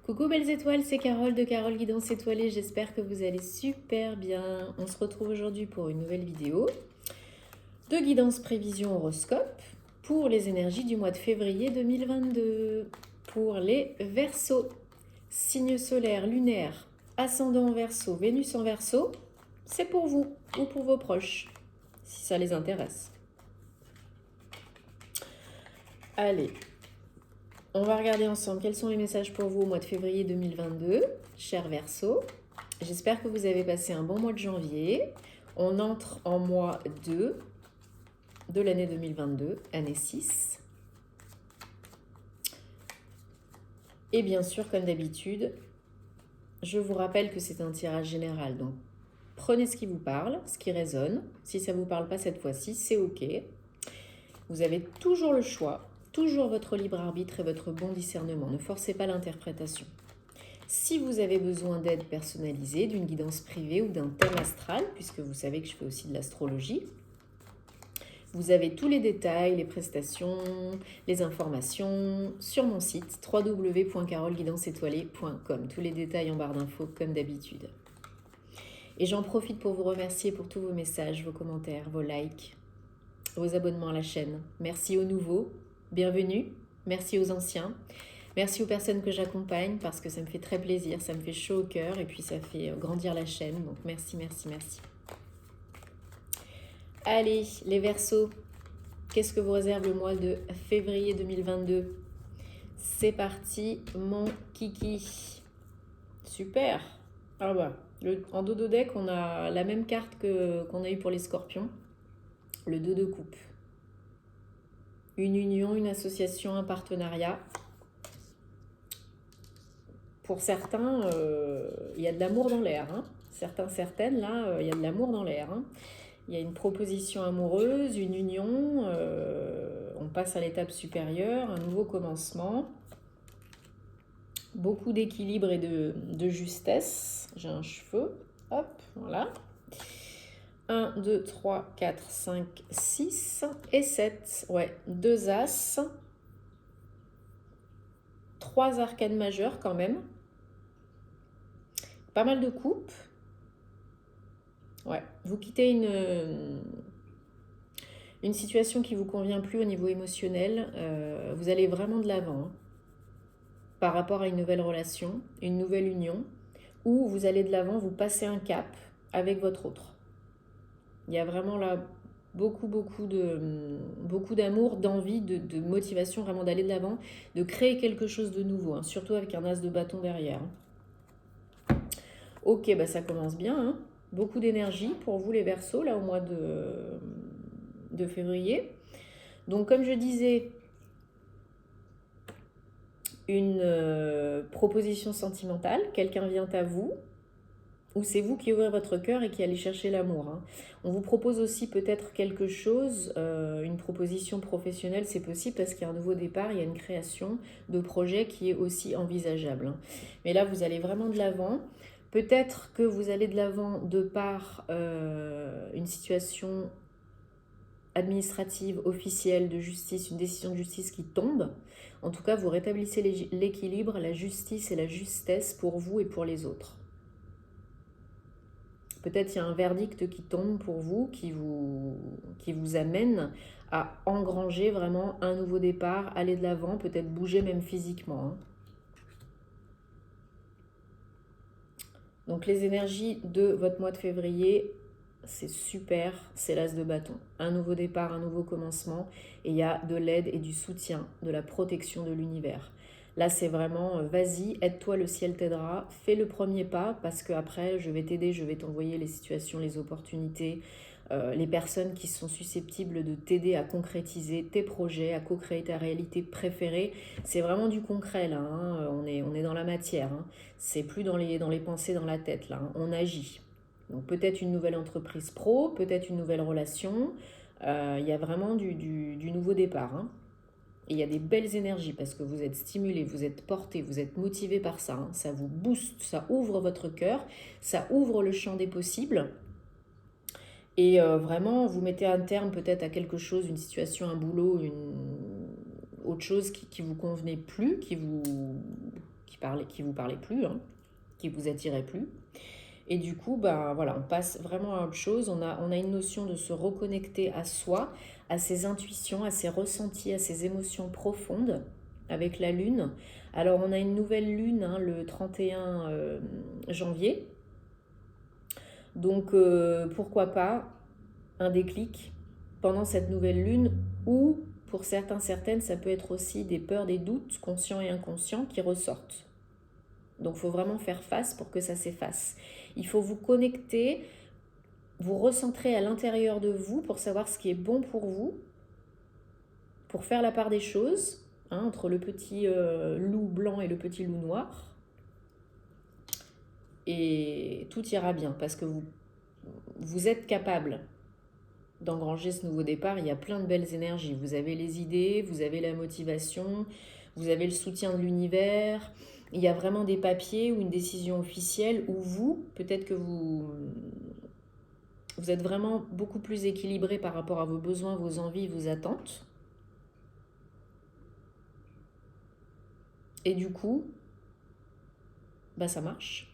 Coucou belles étoiles, c'est Carole de Carole Guidance Étoilée, j'espère que vous allez super bien. On se retrouve aujourd'hui pour une nouvelle vidéo de guidance prévision horoscope pour les énergies du mois de février 2022. Pour les Verseaux, signe solaire, lunaire, ascendant en Verseau, Vénus en Verseau, c'est pour vous ou pour vos proches, si ça les intéresse. Allez, on va regarder ensemble quels sont les messages pour vous au mois de février 2022, chers Verseaux. J'espère que vous avez passé un bon mois de janvier. On entre en mois 2 de l'année 2022, année 6. Et bien sûr, comme d'habitude, je vous rappelle que c'est un tirage général. Donc, prenez ce qui vous parle, ce qui résonne. Si ça ne vous parle pas cette fois-ci, c'est OK. Vous avez toujours le choix, toujours votre libre arbitre et votre bon discernement. Ne forcez pas l'interprétation. Si vous avez besoin d'aide personnalisée, d'une guidance privée ou d'un thème astral, puisque vous savez que je fais aussi de l'astrologie, vous avez tous les détails, les prestations, les informations sur mon site www.caroleguidanceétoilée.com. Tous les détails en barre d'infos comme d'habitude. Et j'en profite pour vous remercier pour tous vos messages, vos commentaires, vos likes, vos abonnements à la chaîne. Merci aux nouveaux, bienvenue, merci aux anciens. Merci aux personnes que j'accompagne parce que ça me fait très plaisir, ça me fait chaud au cœur et puis ça fait grandir la chaîne. Donc merci, merci, merci. Allez, les Verseaux, qu'est-ce que vous réserve le mois de février 2022? C'est parti, mon kiki. Super. Ah bah, en dodo deck, on a la même carte qu'on a eu pour les Scorpions. Le 2 de coupe. Une union, une association, un partenariat. Pour certains, il y a de l'amour dans l'air. Hein. Certains, certaines, là, il y a de l'amour dans l'air. Hein. Il y a une proposition amoureuse, une union, on passe à l'étape supérieure, un nouveau commencement. Beaucoup d'équilibre et de justesse. J'ai un cheveu, hop, voilà. 1, 2, 3, 4, 5, 6 et 7. Ouais, 2 As. 3 arcanes majeures quand même. Pas mal de coupes. Ouais, vous quittez une situation qui ne vous convient plus au niveau émotionnel. Vous allez vraiment de l'avant hein, par rapport à une nouvelle relation, une nouvelle union, où vous allez de l'avant, vous passez un cap avec votre autre. Il y a vraiment là beaucoup d'amour, d'envie, de motivation vraiment d'aller de l'avant, de créer quelque chose de nouveau, hein, surtout avec un as de bâton derrière. Ok, bah ça commence bien. Hein. Beaucoup d'énergie pour vous les Verseaux, là au mois de février. Donc comme je disais, une proposition sentimentale, quelqu'un vient à vous, ou c'est vous qui ouvrez votre cœur et qui allez chercher l'amour. Hein. On vous propose aussi peut-être quelque chose, une proposition professionnelle, c'est possible parce qu'il y a un nouveau départ, il y a une création de projet qui est aussi envisageable. Hein. Mais là, vous allez vraiment de l'avant. Peut-être que vous allez de l'avant de par une situation administrative, officielle, de justice, une décision de justice qui tombe. En tout cas, vous rétablissez l'équilibre, la justice et la justesse pour vous et pour les autres. Peut-être il y a un verdict qui tombe pour vous, qui vous amène à engranger vraiment un nouveau départ, aller de l'avant, peut-être bouger même physiquement. Hein. Donc les énergies de votre mois de février, c'est super, c'est l'as de bâton. Un nouveau départ, un nouveau commencement, et il y a de l'aide et du soutien, de la protection de l'univers. Là, c'est vraiment, vas-y, aide-toi, le ciel t'aidera, fais le premier pas, parce qu'après, je vais t'aider, je vais t'envoyer les situations, les opportunités, les personnes qui sont susceptibles de t'aider à concrétiser tes projets, à co-créer ta réalité préférée. C'est vraiment du concret, là, hein. On est dans la matière, hein. C'est plus dans les pensées, dans la tête, là, hein. On agit. Donc peut-être une nouvelle entreprise pro, peut-être une nouvelle relation. Il y a vraiment du nouveau départ, hein. Et il y a des belles énergies parce que vous êtes stimulé, vous êtes porté, vous êtes motivé par ça. Hein. Ça vous booste, ça ouvre votre cœur, ça ouvre le champ des possibles. Et vraiment, vous mettez un terme peut-être à quelque chose, une situation, un boulot, autre chose qui vous convenait plus, qui vous qui vous parlaient plus, hein, qui vous attiraient plus. Et du coup, ben, voilà, on passe vraiment à autre chose. On a une notion de se reconnecter à soi, à ses intuitions, à ses ressentis, à ses émotions profondes avec la lune. Alors, on a une nouvelle lune, hein, le 31 janvier. Donc, pourquoi pas un déclic pendant cette nouvelle lune, ou pour certains, certaines, ça peut être aussi des peurs, des doutes conscients et inconscients qui ressortent. Donc il faut vraiment faire face pour que ça s'efface. Il faut vous connecter, vous recentrer à l'intérieur de vous pour savoir ce qui est bon pour vous, pour faire la part des choses, hein, entre le petit loup blanc et le petit loup noir. Et tout ira bien parce que vous êtes capable d'engranger ce nouveau départ. Il y a plein de belles énergies. Vous avez les idées, vous avez la motivation, vous avez le soutien de l'univers. Il y a vraiment des papiers ou une décision officielle où peut-être que vous êtes vraiment beaucoup plus équilibré par rapport à vos besoins, vos envies, vos attentes. Et du coup, bah ça marche.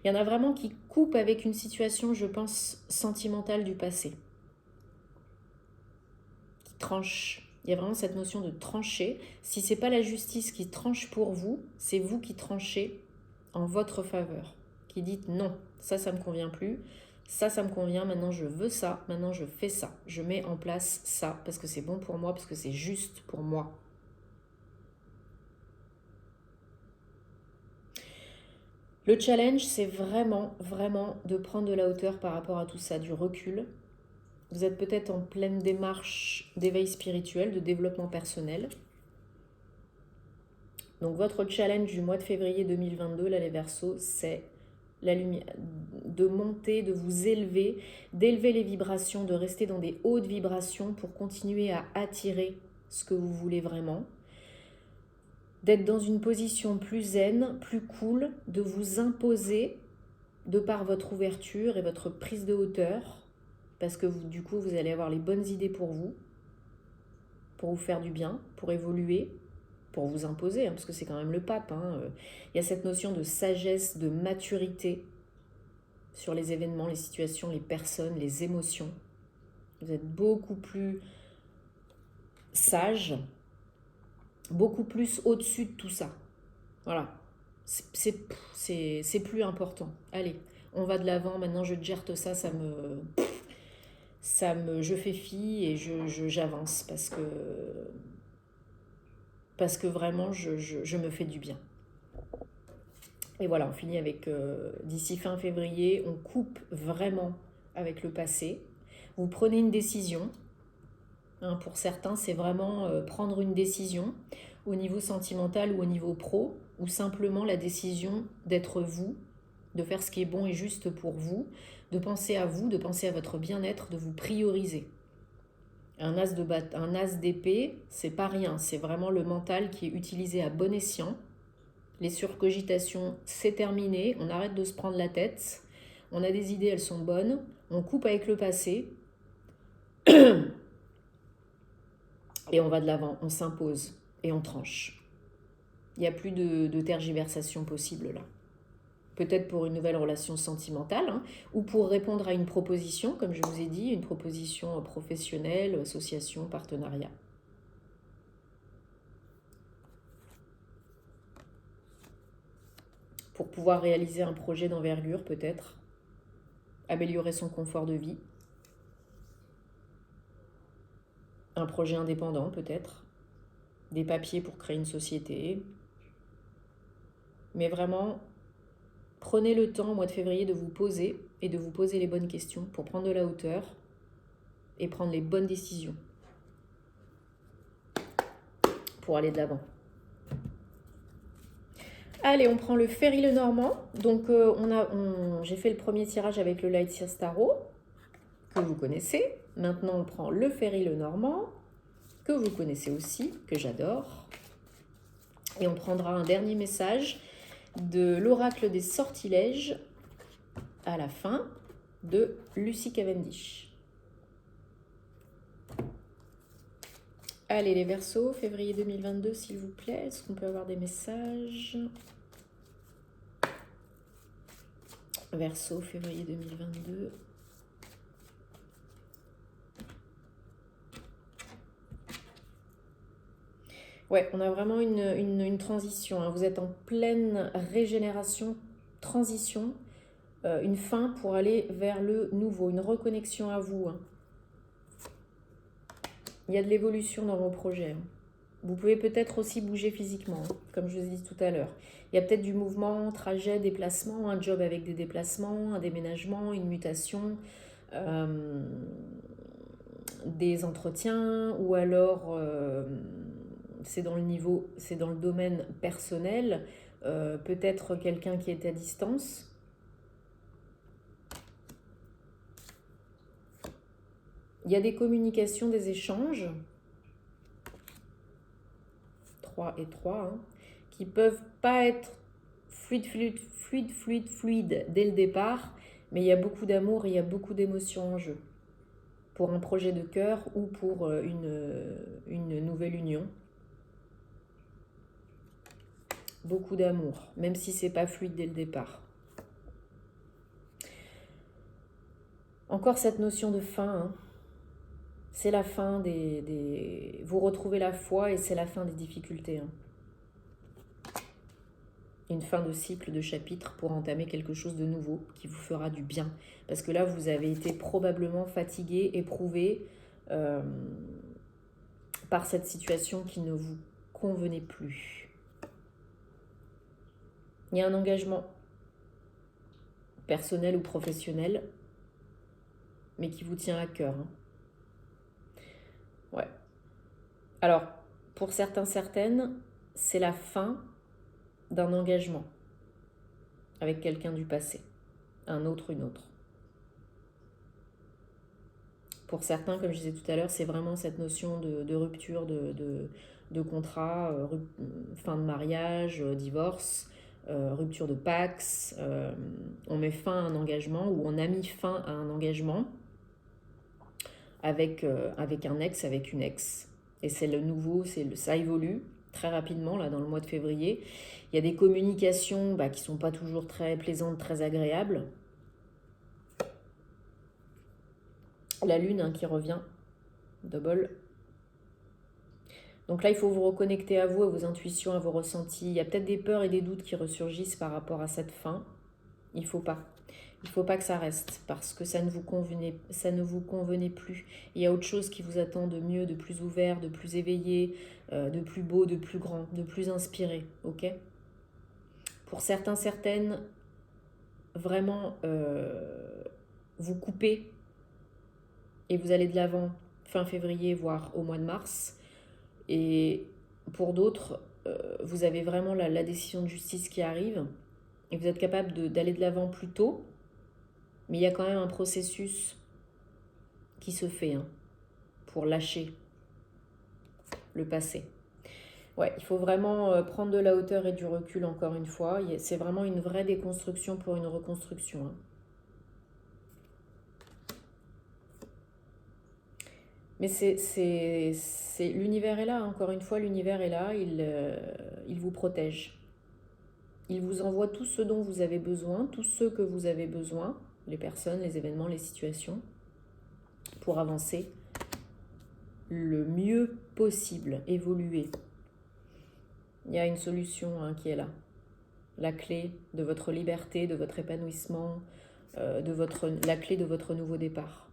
Il y en a vraiment qui coupent avec une situation, je pense, sentimentale du passé. Qui tranche. Il y a vraiment cette notion de trancher. Si ce n'est pas la justice qui tranche pour vous, c'est vous qui tranchez en votre faveur. Qui dites non, ça ne me convient plus. Ça me convient, maintenant je veux ça, maintenant je fais ça. Je mets en place ça parce que c'est bon pour moi, parce que c'est juste pour moi. Le challenge, c'est vraiment, vraiment de prendre de la hauteur par rapport à tout ça, du recul. Vous êtes peut-être en pleine démarche d'éveil spirituel, de développement personnel. Donc votre challenge du mois de février 2022, là les Verseaux, c'est la lumière, de monter, de vous élever, d'élever les vibrations, de rester dans des hautes vibrations pour continuer à attirer ce que vous voulez vraiment. D'être dans une position plus zen, plus cool, de vous imposer de par votre ouverture et votre prise de hauteur, parce que du coup, vous allez avoir les bonnes idées pour vous faire du bien, pour évoluer, pour vous imposer, hein, parce que c'est quand même le pape. Hein. Il y a cette notion de sagesse, de maturité sur les événements, les situations, les personnes, les émotions. Vous êtes beaucoup plus sage, beaucoup plus au-dessus de tout ça. Voilà, c'est plus important. Allez, on va de l'avant, maintenant je gère ça, je fais fi et j'avance parce que vraiment je me fais du bien. Et voilà, on finit avec, d'ici fin février, on coupe vraiment avec le passé. Vous prenez une décision. Hein, pour certains, c'est vraiment prendre une décision au niveau sentimental ou au niveau pro, ou simplement la décision d'être vous, de faire ce qui est bon et juste pour vous, de penser à vous, de penser à votre bien-être, de vous prioriser. Un as d'épée, c'est pas rien, c'est vraiment le mental qui est utilisé à bon escient. Les surcogitations, c'est terminé, on arrête de se prendre la tête, on a des idées, elles sont bonnes, on coupe avec le passé, et on va de l'avant, on s'impose et on tranche. Il n'y a plus de tergiversation possible là. Peut-être pour une nouvelle relation sentimentale, hein, ou pour répondre à une proposition, comme je vous ai dit, une proposition professionnelle, association, partenariat. Pour pouvoir réaliser un projet d'envergure, peut-être, améliorer son confort de vie, un projet indépendant, peut-être, des papiers pour créer une société. Mais vraiment, prenez le temps au mois de février de vous poser et de vous poser les bonnes questions pour prendre de la hauteur et prendre les bonnes décisions pour aller de l'avant. Allez, on prend le Ferry Lenormand. Donc, j'ai fait le premier tirage avec le Light Sears Tarot, que vous connaissez. Maintenant, on prend le Ferry Lenormand, que vous connaissez aussi, que j'adore. Et on prendra un dernier message de l'Oracle des Sortilèges à la fin de Lucy Cavendish. Allez, les Verseaux, février 2022, s'il vous plaît. Est-ce qu'on peut avoir des messages? Verseaux, février 2022. Ouais, on a vraiment une transition, hein. Vous êtes en pleine régénération, transition, une fin pour aller vers le nouveau, une reconnexion à vous, hein. Il y a de l'évolution dans vos projets, hein. Vous pouvez peut-être aussi bouger physiquement, hein, comme je vous ai dit tout à l'heure. Il y a peut-être du mouvement, trajet, déplacement, un job avec des déplacements, un déménagement, une mutation, des entretiens, ou alors c'est dans le domaine personnel, peut-être quelqu'un qui est à distance. Il y a des communications, des échanges, 3 et 3, hein, qui peuvent pas être fluides dès le départ, mais il y a beaucoup d'amour et il y a beaucoup d'émotions en jeu. Pour un projet de cœur ou pour une nouvelle union. Beaucoup d'amour, même si c'est pas fluide dès le départ. Encore cette notion de fin, hein. C'est la fin des... Vous retrouvez la foi et c'est la fin des difficultés, hein. Une fin de cycle, de chapitre pour entamer quelque chose de nouveau qui vous fera du bien. Parce que là, vous avez été probablement fatigué, éprouvé par cette situation qui ne vous convenait plus. Il y a un engagement personnel ou professionnel, mais qui vous tient à cœur, hein. Ouais. Alors, pour certains, certaines, c'est la fin d'un engagement avec quelqu'un du passé, un autre, une autre. Pour certains, comme je disais tout à l'heure, c'est vraiment cette notion de rupture de contrat, fin de mariage, divorce, rupture de Pax. On met fin à un engagement ou on a mis fin à un engagement avec un ex, avec une ex. Et c'est le nouveau, ça évolue très rapidement là dans le mois de février. Il y a des communications qui ne sont pas toujours très plaisantes, très agréables. La lune, hein, qui revient, double. Donc là, il faut vous reconnecter à vous, à vos intuitions, à vos ressentis. Il y a peut-être des peurs et des doutes qui ressurgissent par rapport à cette fin. Il ne faut pas. Il ne faut pas que ça reste parce que ça ne vous convenait plus. Il y a autre chose qui vous attend de mieux, de plus ouvert, de plus éveillé, de plus beau, de plus grand, de plus inspiré. Ok ? Pour certains, certaines, vraiment, vous coupez et vous allez de l'avant fin février, voire au mois de mars. Et pour d'autres, vous avez vraiment la décision de justice qui arrive et vous êtes capable d'aller de l'avant plus tôt. Mais il y a quand même un processus qui se fait, hein, pour lâcher le passé. Ouais, il faut vraiment prendre de la hauteur et du recul encore une fois. C'est vraiment une vraie déconstruction pour une reconstruction, hein. Mais l'univers est là, encore une fois, l'univers est là, il vous protège. Il vous envoie tout ce dont vous avez besoin, tout ce que vous avez besoin, les personnes, les événements, les situations, pour avancer le mieux possible, évoluer. Il y a une solution, hein, qui est là. La clé de votre liberté, de votre épanouissement, la clé de votre nouveau départ.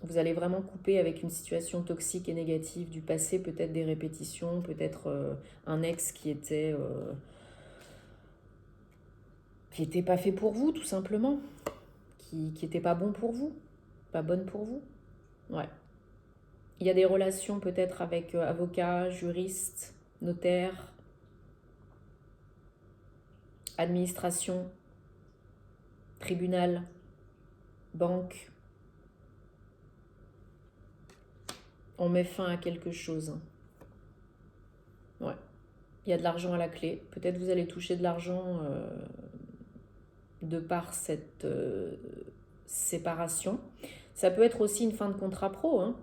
Vous allez vraiment couper avec une situation toxique et négative du passé, peut-être des répétitions, peut-être un ex qui était pas fait pour vous, tout simplement, qui était pas bon pour vous, pas bonne pour vous. Ouais. Il y a des relations peut-être avec avocats, juristes, notaires, administration, tribunal, banque. On met fin à quelque chose. Ouais. Il y a de l'argent à la clé. Peut-être vous allez toucher de l'argent de par cette séparation. Ça peut être aussi une fin de contrat pro, hein.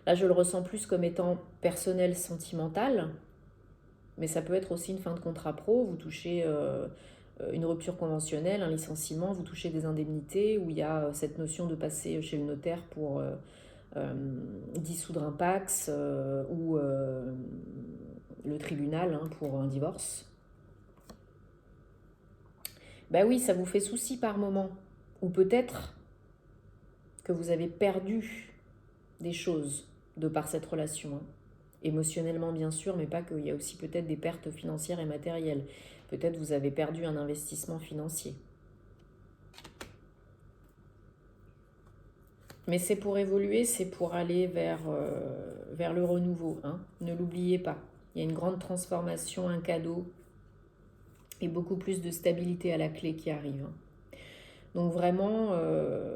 Là, je le ressens plus comme étant personnel, sentimental, mais ça peut être aussi une fin de contrat pro. Vous touchez une rupture conventionnelle, un licenciement, vous touchez des indemnités, où il y a cette notion de passer chez le notaire pour dissoudre un Pacs ou le tribunal pour un divorce. Ben oui, ça vous fait souci par moment. Ou peut-être que vous avez perdu des choses de par cette relation. Émotionnellement bien sûr, mais pas que. Il y a aussi peut-être des pertes financières et matérielles. Peut-être vous avez perdu un investissement financier. Mais c'est pour évoluer, c'est pour aller vers le renouveau. Ne l'oubliez pas. Il y a une grande transformation, un cadeau et beaucoup plus de stabilité à la clé qui arrive. Donc vraiment,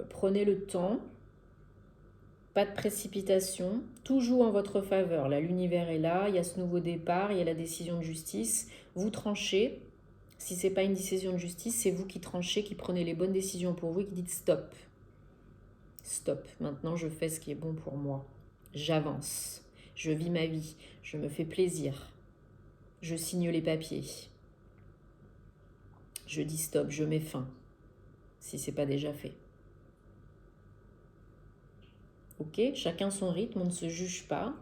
prenez le temps. Pas de précipitation, tout joue en votre faveur. Là, l'univers est là, il y a ce nouveau départ, il y a la décision de justice. Vous tranchez. Si ce n'est pas une décision de justice, c'est vous qui tranchez, qui prenez les bonnes décisions pour vous et qui dites stop. Stop, maintenant je fais ce qui est bon pour moi. J'avance, je vis ma vie, je me fais plaisir. Je signe les papiers. Je dis stop, je mets fin, si ce n'est pas déjà fait. Ok, chacun son rythme, on ne se juge pas.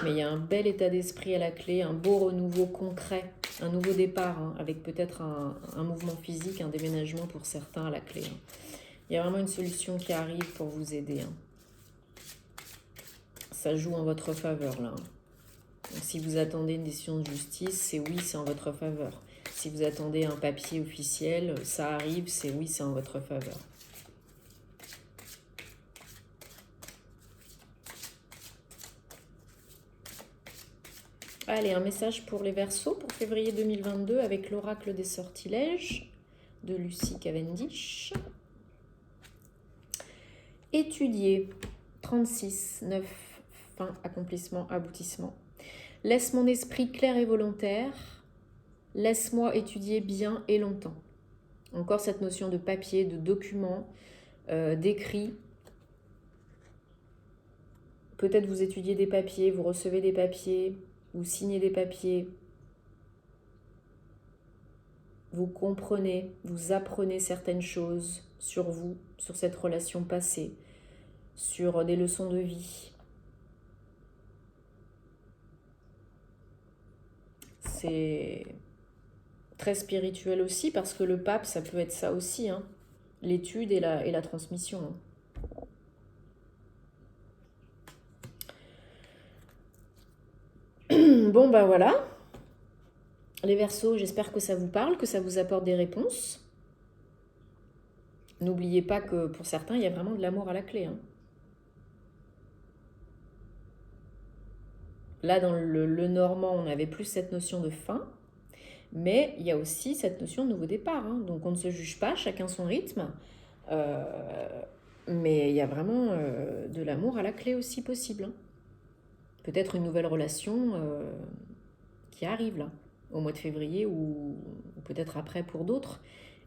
Mais il y a un bel état d'esprit à la clé, un beau renouveau concret, un nouveau départ, avec peut-être un mouvement physique, un déménagement pour certains à la clé. Il y a vraiment une solution qui arrive pour vous aider. Ça joue en votre faveur là. Donc, si vous attendez une décision de justice, c'est oui, c'est en votre faveur. Si vous attendez un papier officiel, ça arrive, c'est oui, c'est en votre faveur. Allez, un message pour les Verseaux pour février 2022 avec l'oracle des sortilèges de Lucie Cavendish. Étudier, 36, 9, fin, accomplissement, aboutissement. Laisse mon esprit clair et volontaire, laisse-moi étudier bien et longtemps. Encore cette notion de papier, de document, d'écrit. Peut-être vous étudiez des papiers, vous recevez des papiers, vous signez des papiers, vous comprenez, vous apprenez certaines choses sur vous, sur cette relation passée, sur des leçons de vie. C'est très spirituel aussi parce que le pape, ça peut être ça aussi, l'étude et la transmission. Bon, bah voilà. Les Verseaux, j'espère que ça vous parle, que ça vous apporte des réponses. N'oubliez pas que pour certains, il y a vraiment de l'amour à la clé. Là, dans le normand, on avait plus cette notion de fin, mais il y a aussi cette notion de nouveau départ. Donc on ne se juge pas, chacun son rythme. Mais il y a vraiment de l'amour à la clé aussi possible. Peut-être une nouvelle relation qui arrive là, au mois de février ou peut-être après pour d'autres,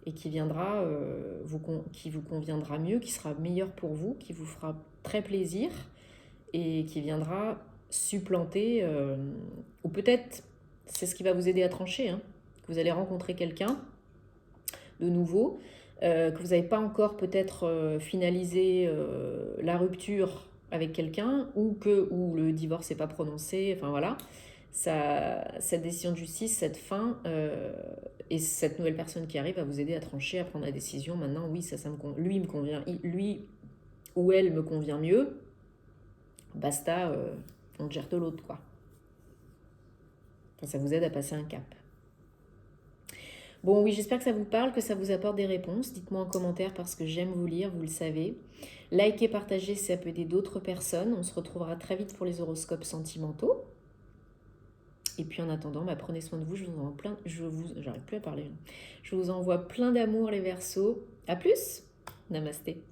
et qui viendra, qui vous conviendra mieux, qui sera meilleur pour vous, qui vous fera très plaisir et qui viendra supplanter, ou peut-être c'est ce qui va vous aider à trancher, que vous allez rencontrer quelqu'un de nouveau, que vous n'avez pas encore peut-être finalisé la rupture avec quelqu'un ou le divorce n'est pas prononcé, enfin voilà, cette décision de justice, cette fin et cette nouvelle personne qui arrive va vous aider à trancher, à prendre la décision. Maintenant, oui, lui me convient, lui ou elle me convient mieux, basta, on gère de l'autre, quoi. Enfin, ça vous aide à passer un cap. Bon, oui, j'espère que ça vous parle, que ça vous apporte des réponses. Dites-moi en commentaire parce que j'aime vous lire, vous le savez. Likez, partagez si ça peut aider d'autres personnes. On se retrouvera très vite pour les horoscopes sentimentaux. Et puis en attendant, prenez soin de vous. J'arrive plus à parler. Je vous envoie plein d'amour les Verseaux. À plus. Namasté.